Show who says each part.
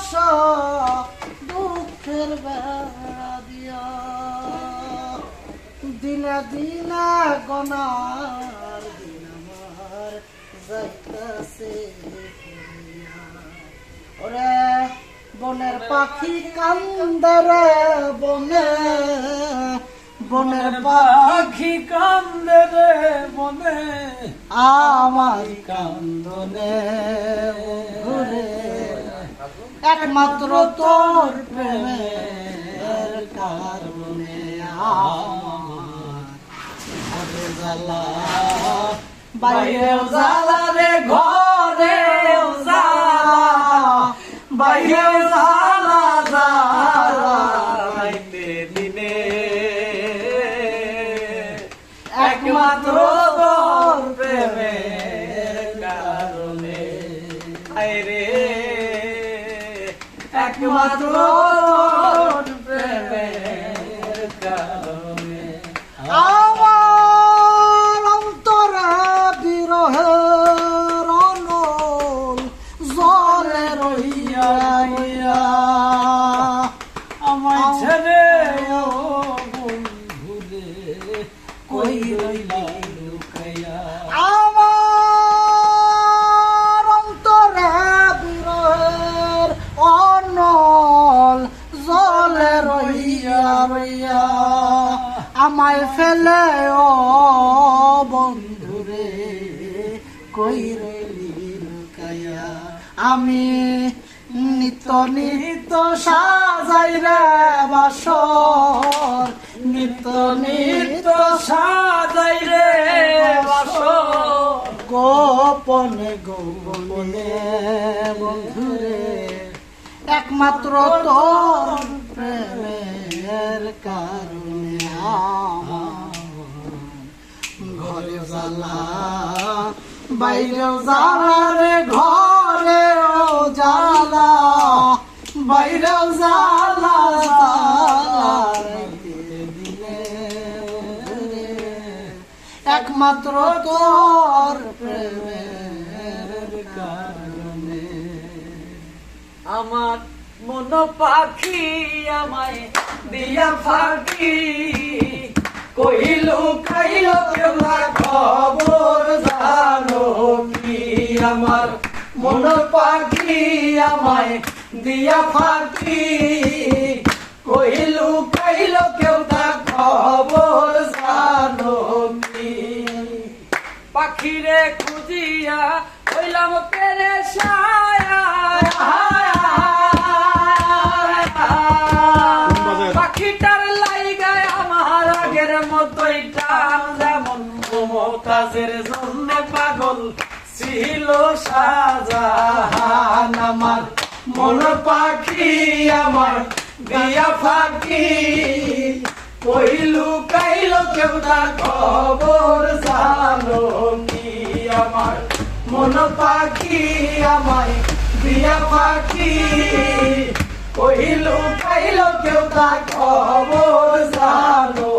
Speaker 1: বর্ষা দুঃখের বেড়া দিয়া দিনে দিনে গনার দিন আমার যাইতাছে ওরে বনের পাখি কান্দে রে বনে বনের পাখি কান্দে রে বনে আমার কান্দনে ঘুরে একমাত্র তোর প্রেমের কারণে আমার জ্বালা বাইরেও জ্বালা রে ঘরেও জ্বালা বাইরেও জ্বালা জ্বালা রাইতে দিনে একমাত্র তোর প্রেমের কারণে আইরে একমাত্র তোর প্রেমের কারণে আমার অন্তরে বিরহের অনল জলে রইয়া আমায় ছেড়ে ও বন্ধুরে কই রইলি লুকাইয়া আমার অন্তরে বিরহের অনল জলে রইয়া রইয়া আমায় ফেলে ও বন্ধুরে কই রইলি লুকাইয়া আমি নিত্য নিত্য সাজাই রে বাসর নিত্য নিত্য সাজাই রে বাসর গোপনে গোপনে বন্ধুরে একমাত্র তোর প্রেমের কারণে ঘরে জ্বালা বাইরেও জ্বালা রে ঘরেও জ্বালা বাইরেও জ্বালা দিনে একমাত্র তোর প্রেমের কারণে
Speaker 2: আমার মন পাখি আমায় দিয়া ফাঁকি কইলো খাইলো কেমন খবর জানো কি আমার মন পাখি আমায় দিয়া ফাঁকি কইলো খাইলো কেমন খবর জানো কি পাখিরে খুঁজিয়া হইলাম পেরেশায়া পাখিটার লাইগায় আমার আগের মতোই টান যেমন মমতাজের জন্য পাগল ছিল শাহজাহান আমার মন পাখি আমার দিয়া ফাঁকি কইলু কাইলো কেউ না খবর জানো কি আমার মন পাখি আমায় দিয়া ফাঁকি কইলু কাইলো কেউ না খবর জানো